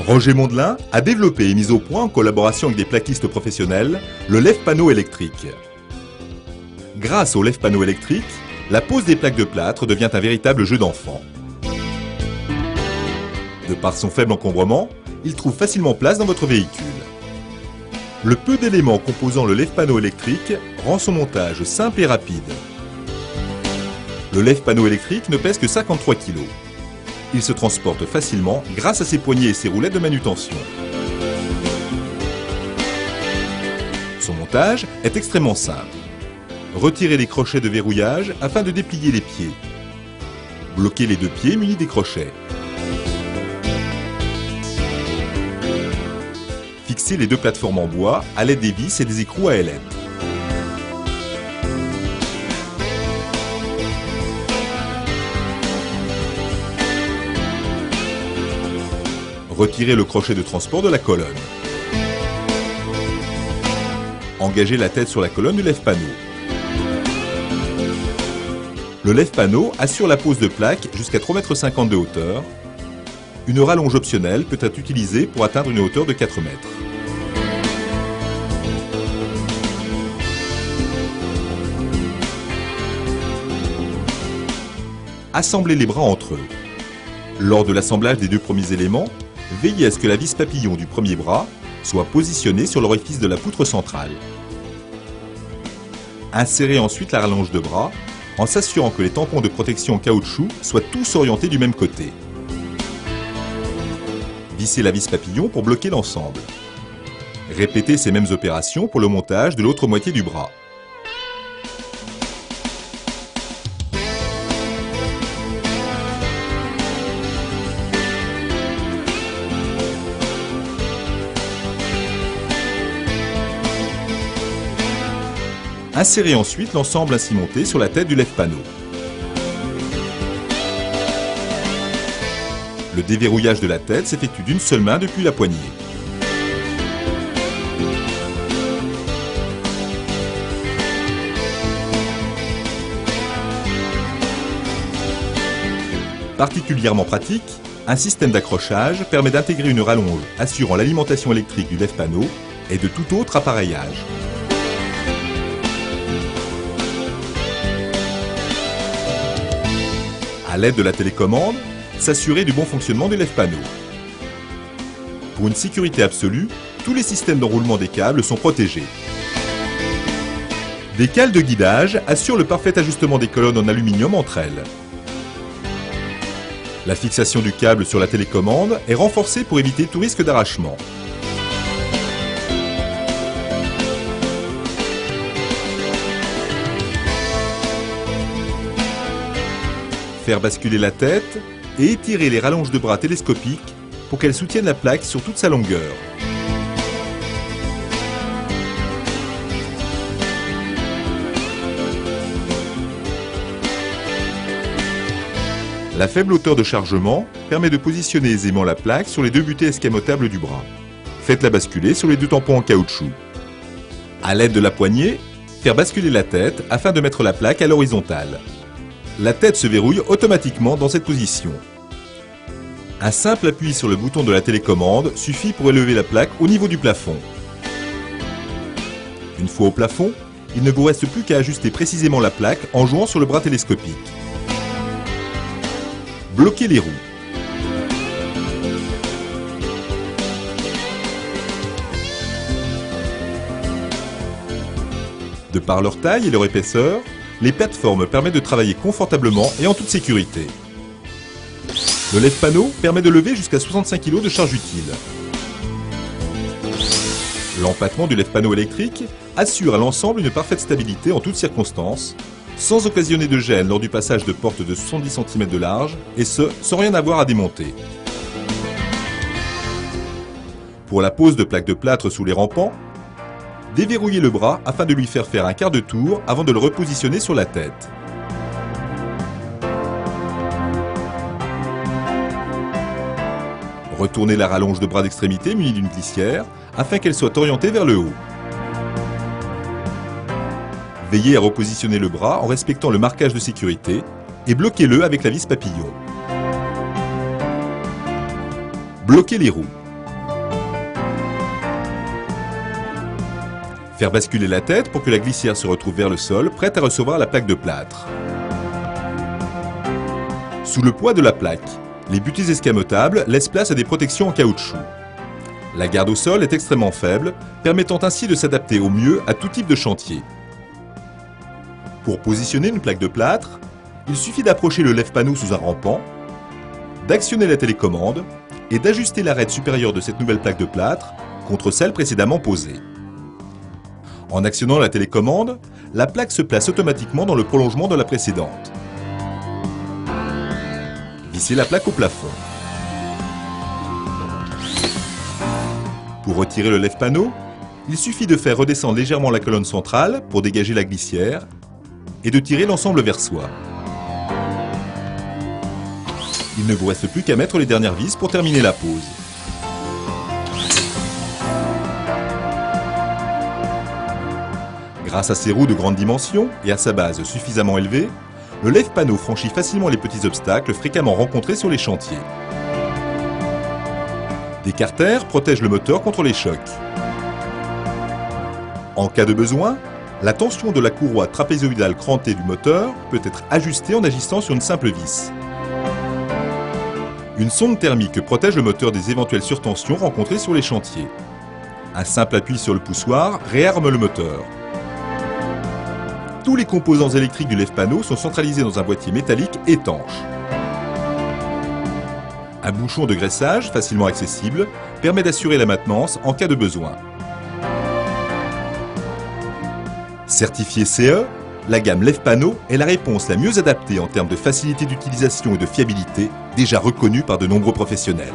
Roger Mondelin a développé et mis au point, en collaboration avec des plaquistes professionnels, le lève-panneau électrique. Grâce au lève-panneau électrique, la pose des plaques de plâtre devient un véritable jeu d'enfant. De par son faible encombrement, il trouve facilement place dans votre véhicule. Le peu d'éléments composant le lève-panneau électrique rend son montage simple et rapide. Le lève-panneau électrique ne pèse que 53 kg. Il se transporte facilement grâce à ses poignées et ses roulettes de manutention. Son montage est extrêmement simple. Retirez les crochets de verrouillage afin de déplier les pieds. Bloquez les deux pieds munis des crochets. Fixez les deux plateformes en bois à l'aide des vis et des écrous à ailettes. Retirez le crochet de transport de la colonne. Engagez la tête sur la colonne du lève-panneau. Le lève-panneau assure la pose de plaques jusqu'à 3,50 m de hauteur. Une rallonge optionnelle peut être utilisée pour atteindre une hauteur de 4 mètres. Assemblez les bras entre eux. Lors de l'assemblage des deux premiers éléments, veillez à ce que la vis papillon du premier bras soit positionnée sur l'orifice de la poutre centrale. Insérez ensuite la rallonge de bras en s'assurant que les tampons de protection en caoutchouc soient tous orientés du même côté. Vissez la vis papillon pour bloquer l'ensemble. Répétez ces mêmes opérations pour le montage de l'autre moitié du bras. Insérez ensuite l'ensemble ainsi monté sur la tête du lève-panneau. Le déverrouillage de la tête s'effectue d'une seule main depuis la poignée. Particulièrement pratique, un système d'accrochage permet d'intégrer une rallonge assurant l'alimentation électrique du lève-panneau et de tout autre appareillage. À l'aide de la télécommande, s'assurer du bon fonctionnement du lève-panneau. Pour une sécurité absolue, tous les systèmes d'enroulement des câbles sont protégés. Des cales de guidage assurent le parfait ajustement des colonnes en aluminium entre elles. La fixation du câble sur la télécommande est renforcée pour éviter tout risque d'arrachement. Faire basculer la tête et étirer les rallonges de bras télescopiques pour qu'elles soutiennent la plaque sur toute sa longueur. La faible hauteur de chargement permet de positionner aisément la plaque sur les deux butées escamotables du bras. Faites-la basculer sur les deux tampons en caoutchouc. À l'aide de la poignée, faire basculer la tête afin de mettre la plaque à l'horizontale. La tête se verrouille automatiquement dans cette position. Un simple appui sur le bouton de la télécommande suffit pour élever la plaque au niveau du plafond. Une fois au plafond, il ne vous reste plus qu'à ajuster précisément la plaque en jouant sur le bras télescopique. Bloquez les roues. De par leur taille et leur épaisseur, les plateformes permettent de travailler confortablement et en toute sécurité. Le lève-panneau permet de lever jusqu'à 65 kg de charge utile. L'empattement du lève-panneau électrique assure à l'ensemble une parfaite stabilité en toutes circonstances, sans occasionner de gêne lors du passage de portes de 70 cm de large, et ce, sans rien avoir à démonter. Pour la pose de plaques de plâtre sous les rampants, déverrouillez le bras afin de lui faire un quart de tour avant de le repositionner sur la tête. Retournez la rallonge de bras d'extrémité munie d'une glissière afin qu'elle soit orientée vers le haut. Veillez à repositionner le bras en respectant le marquage de sécurité et bloquez-le avec la vis papillon. Bloquez les roues. Faire basculer la tête pour que la glissière se retrouve vers le sol, prête à recevoir la plaque de plâtre. Sous le poids de la plaque, les butées escamotables laissent place à des protections en caoutchouc. La garde au sol est extrêmement faible, permettant ainsi de s'adapter au mieux à tout type de chantier. Pour positionner une plaque de plâtre, il suffit d'approcher le lève-panneau sous un rampant, d'actionner la télécommande et d'ajuster l'arête supérieure de cette nouvelle plaque de plâtre contre celle précédemment posée. En actionnant la télécommande, la plaque se place automatiquement dans le prolongement de la précédente. Vissez la plaque au plafond. Pour retirer le lève-panneau, il suffit de faire redescendre légèrement la colonne centrale pour dégager la glissière et de tirer l'ensemble vers soi. Il ne vous reste plus qu'à mettre les dernières vis pour terminer la pose. Grâce à ses roues de grande dimension et à sa base suffisamment élevée, le lève-panneau franchit facilement les petits obstacles fréquemment rencontrés sur les chantiers. Des carters protègent le moteur contre les chocs. En cas de besoin, la tension de la courroie trapézoïdale crantée du moteur peut être ajustée en agissant sur une simple vis. Une sonde thermique protège le moteur des éventuelles surtensions rencontrées sur les chantiers. Un simple appui sur le poussoir réarme le moteur. Tous les composants électriques du lève-panneau sont centralisés dans un boîtier métallique étanche. Un bouchon de graissage, facilement accessible, permet d'assurer la maintenance en cas de besoin. Certifiée CE, la gamme lève-panneau est la réponse la mieux adaptée en termes de facilité d'utilisation et de fiabilité, déjà reconnue par de nombreux professionnels.